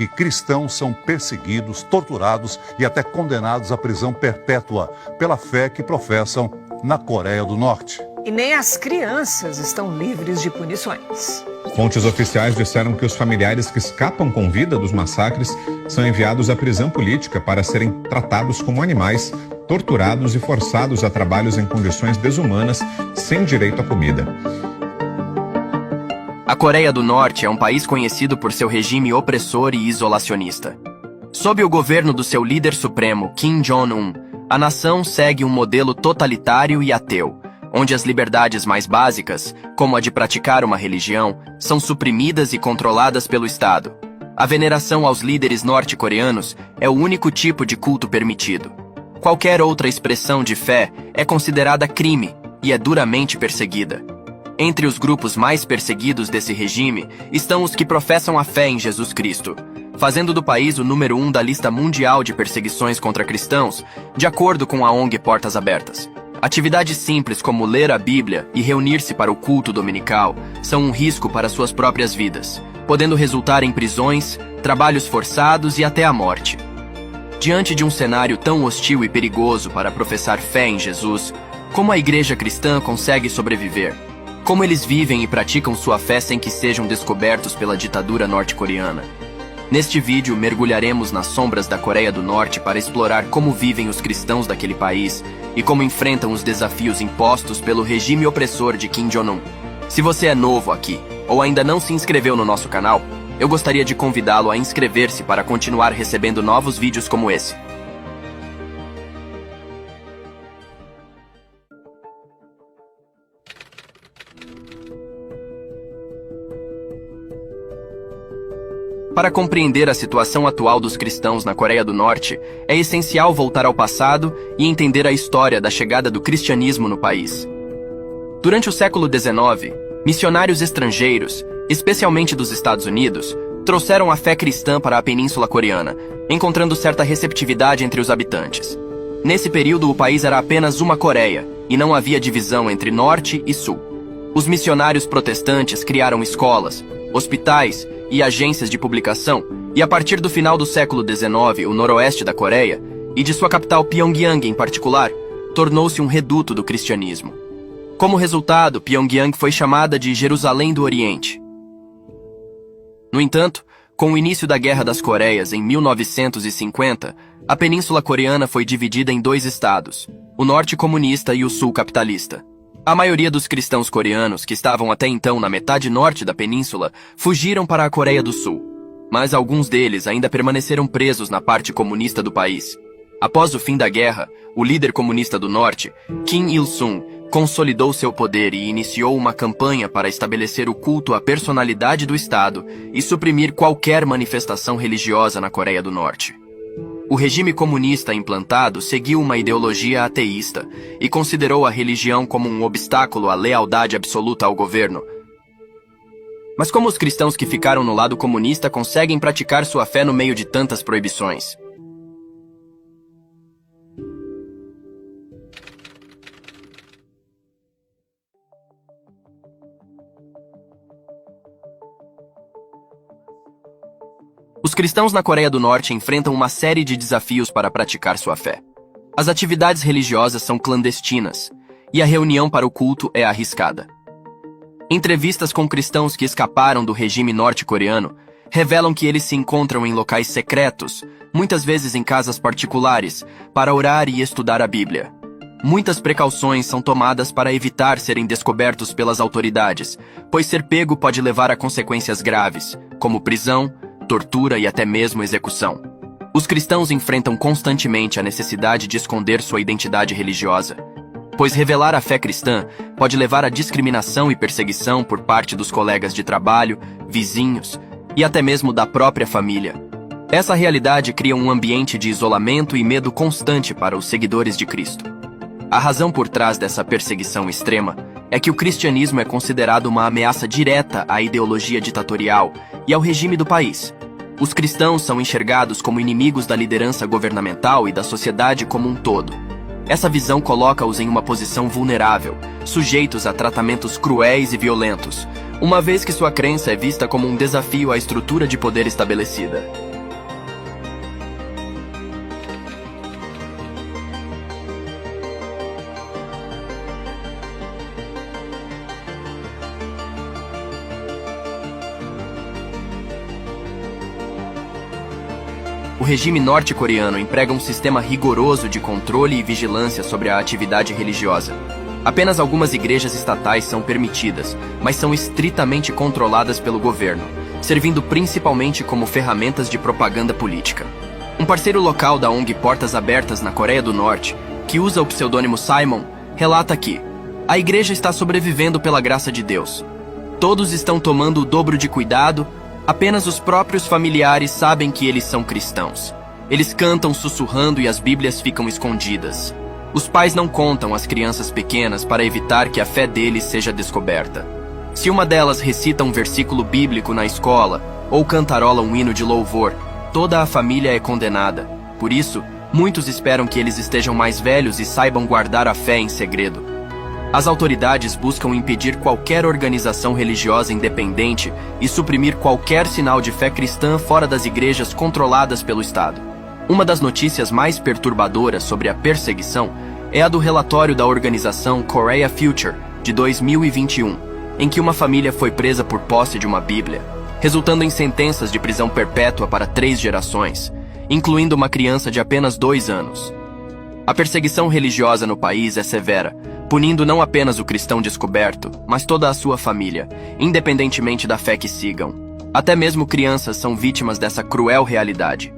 que cristãos são perseguidos, torturados e até condenados à prisão perpétua pela fé que professam na Coreia do Norte. E nem as crianças estão livres de punições. Fontes oficiais disseram que os familiares que escapam com vida dos massacres são enviados à prisão política para serem tratados como animais, torturados e forçados a trabalhos em condições desumanas, sem direito à comida. A Coreia do Norte é um país conhecido por seu regime opressor e isolacionista. Sob o governo do seu líder supremo, Kim Jong-un, a nação segue um modelo totalitário e ateu, onde as liberdades mais básicas, como a de praticar uma religião, são suprimidas e controladas pelo Estado. A veneração aos líderes norte-coreanos é o único tipo de culto permitido. Qualquer outra expressão de fé é considerada crime e é duramente perseguida. Entre os grupos mais perseguidos desse regime estão os que professam a fé em Jesus Cristo, fazendo do país o número 1 da lista mundial de perseguições contra cristãos, de acordo com a ONG Portas Abertas. Atividades simples como ler a Bíblia e reunir-se para o culto dominical são um risco para suas próprias vidas, podendo resultar em prisões, trabalhos forçados e até a morte. Diante de um cenário tão hostil e perigoso para professar fé em Jesus, como a igreja cristã consegue sobreviver? Como eles vivem e praticam sua fé sem que sejam descobertos pela ditadura norte-coreana? Neste vídeo, mergulharemos nas sombras da Coreia do Norte para explorar como vivem os cristãos daquele país e como enfrentam os desafios impostos pelo regime opressor de Kim Jong-un. Se você é novo aqui ou ainda não se inscreveu no nosso canal, eu gostaria de convidá-lo a inscrever-se para continuar recebendo novos vídeos como esse. Para compreender a situação atual dos cristãos na Coreia do Norte, é essencial voltar ao passado e entender a história da chegada do cristianismo no país. Durante o século XIX, missionários estrangeiros, especialmente dos Estados Unidos, trouxeram a fé cristã para a Península Coreana, encontrando certa receptividade entre os habitantes. Nesse período, o país era apenas uma Coreia, e não havia divisão entre Norte e Sul. Os missionários protestantes criaram escolas, hospitais e agências de publicação, e a partir do final do século XIX, o noroeste da Coreia, e de sua capital Pyongyang em particular, tornou-se um reduto do cristianismo. Como resultado, Pyongyang foi chamada de Jerusalém do Oriente. No entanto, com o início da Guerra das Coreias em 1950, a Península Coreana foi dividida em dois estados, o norte comunista e o sul capitalista. A maioria dos cristãos coreanos, que estavam até então na metade norte da península, fugiram para a Coreia do Sul. Mas alguns deles ainda permaneceram presos na parte comunista do país. Após o fim da guerra, o líder comunista do norte, Kim Il-sung, consolidou seu poder e iniciou uma campanha para estabelecer o culto à personalidade do Estado e suprimir qualquer manifestação religiosa na Coreia do Norte. O regime comunista implantado seguiu uma ideologia ateísta e considerou a religião como um obstáculo à lealdade absoluta ao governo. Mas como os cristãos que ficaram no lado comunista conseguem praticar sua fé no meio de tantas proibições? Os cristãos na Coreia do Norte enfrentam uma série de desafios para praticar sua fé. As atividades religiosas são clandestinas, e a reunião para o culto é arriscada. Entrevistas com cristãos que escaparam do regime norte-coreano revelam que eles se encontram em locais secretos, muitas vezes em casas particulares, para orar e estudar a Bíblia. Muitas precauções são tomadas para evitar serem descobertos pelas autoridades, pois ser pego pode levar a consequências graves, como prisão, tortura e até mesmo execução. Os cristãos enfrentam constantemente a necessidade de esconder sua identidade religiosa, pois revelar a fé cristã pode levar à discriminação e perseguição por parte dos colegas de trabalho, vizinhos e até mesmo da própria família. Essa realidade cria um ambiente de isolamento e medo constante para os seguidores de Cristo. A razão por trás dessa perseguição extrema é que o cristianismo é considerado uma ameaça direta à ideologia ditatorial e ao regime do país. Os cristãos são enxergados como inimigos da liderança governamental e da sociedade como um todo. Essa visão coloca-os em uma posição vulnerável, sujeitos a tratamentos cruéis e violentos, uma vez que sua crença é vista como um desafio à estrutura de poder estabelecida. o regime norte-coreano emprega um sistema rigoroso de controle e vigilância sobre a atividade religiosa. Apenas algumas igrejas estatais são permitidas, mas são estritamente controladas pelo governo, servindo principalmente como ferramentas de propaganda política. Um parceiro local da ONG Portas Abertas na Coreia do Norte, que usa o pseudônimo Simon, relata que a igreja está sobrevivendo pela graça de Deus. Todos estão tomando o dobro de cuidado, apenas os próprios familiares sabem que eles são cristãos. Eles cantam sussurrando e as Bíblias ficam escondidas. Os pais não contam às crianças pequenas para evitar que a fé deles seja descoberta. Se uma delas recita um versículo bíblico na escola ou cantarola um hino de louvor, toda a família é condenada. Por isso, muitos esperam que eles estejam mais velhos e saibam guardar a fé em segredo. As autoridades buscam impedir qualquer organização religiosa independente e suprimir qualquer sinal de fé cristã fora das igrejas controladas pelo Estado. Uma das notícias mais perturbadoras sobre a perseguição é a do relatório da organização Korea Future, de 2021, em que uma família foi presa por posse de uma Bíblia, resultando em sentenças de prisão perpétua para 3 gerações, incluindo uma criança de apenas 2 anos. A perseguição religiosa no país é severa, punindo não apenas o cristão descoberto, mas toda a sua família, independentemente da fé que sigam. Até mesmo crianças são vítimas dessa cruel realidade.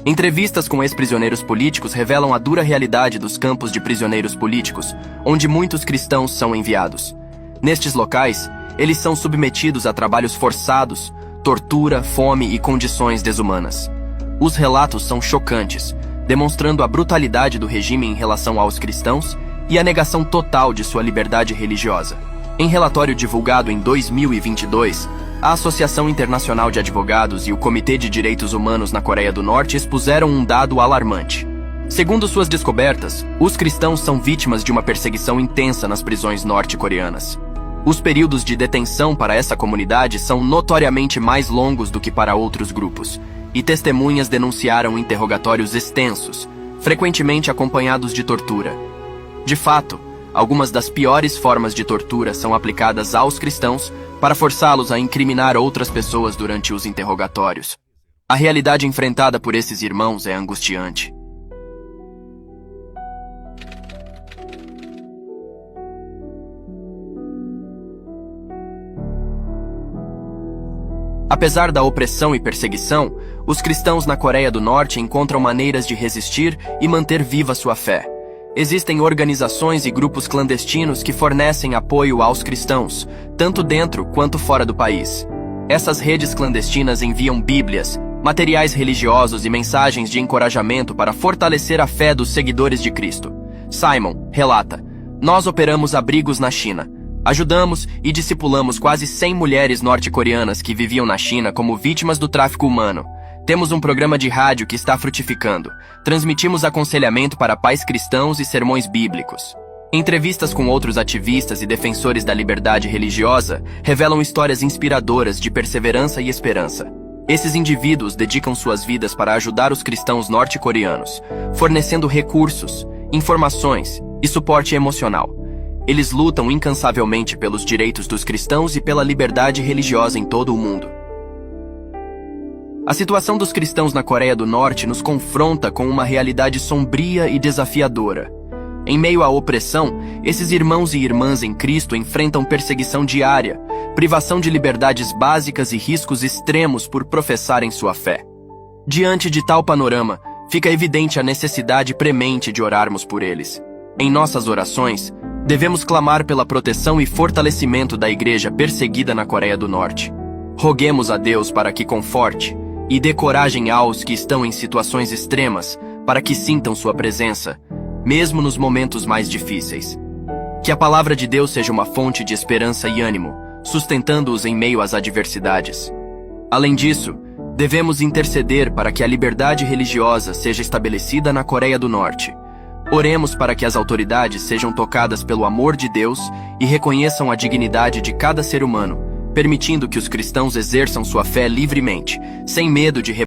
Entrevistas com ex-prisioneiros políticos revelam a dura realidade dos campos de prisioneiros políticos, onde muitos cristãos são enviados. Nestes locais, eles são submetidos a trabalhos forçados, tortura, fome e condições desumanas. Os relatos são chocantes, demonstrando a brutalidade do regime em relação aos cristãos e a negação total de sua liberdade religiosa. Em relatório divulgado em 2022, a Associação Internacional de Advogados e o Comitê de Direitos Humanos na Coreia do Norte expuseram um dado alarmante. Segundo suas descobertas, os cristãos são vítimas de uma perseguição intensa nas prisões norte-coreanas. Os períodos de detenção para essa comunidade são notoriamente mais longos do que para outros grupos, e testemunhas denunciaram interrogatórios extensos, frequentemente acompanhados de tortura. De fato, algumas das piores formas de tortura são aplicadas aos cristãos para forçá-los a incriminar outras pessoas durante os interrogatórios. A realidade enfrentada por esses irmãos é angustiante. Apesar da opressão e perseguição, os cristãos na Coreia do Norte encontram maneiras de resistir e manter viva sua fé. Existem organizações e grupos clandestinos que fornecem apoio aos cristãos, tanto dentro quanto fora do país. Essas redes clandestinas enviam Bíblias, materiais religiosos e mensagens de encorajamento para fortalecer a fé dos seguidores de Cristo. Simon relata: "Nós operamos abrigos na China. Ajudamos e discipulamos quase 100 mulheres norte-coreanas que viviam na China como vítimas do tráfico humano. Temos um programa de rádio que está frutificando. Transmitimos aconselhamento para pais cristãos e sermões bíblicos." Entrevistas com outros ativistas e defensores da liberdade religiosa revelam histórias inspiradoras de perseverança e esperança. Esses indivíduos dedicam suas vidas para ajudar os cristãos norte-coreanos, fornecendo recursos, informações e suporte emocional. Eles lutam incansavelmente pelos direitos dos cristãos e pela liberdade religiosa em todo o mundo. A situação dos cristãos na Coreia do Norte nos confronta com uma realidade sombria e desafiadora. Em meio à opressão, esses irmãos e irmãs em Cristo enfrentam perseguição diária, privação de liberdades básicas e riscos extremos por professarem sua fé. Diante de tal panorama, fica evidente a necessidade premente de orarmos por eles. Em nossas orações, devemos clamar pela proteção e fortalecimento da igreja perseguida na Coreia do Norte. Roguemos a Deus para que conforte e dê coragem aos que estão em situações extremas, para que sintam sua presença, mesmo nos momentos mais difíceis. Que a palavra de Deus seja uma fonte de esperança e ânimo, sustentando-os em meio às adversidades. Além disso, devemos interceder para que a liberdade religiosa seja estabelecida na Coreia do Norte. Oremos para que as autoridades sejam tocadas pelo amor de Deus e reconheçam a dignidade de cada ser humano, permitindo que os cristãos exerçam sua fé livremente, sem medo de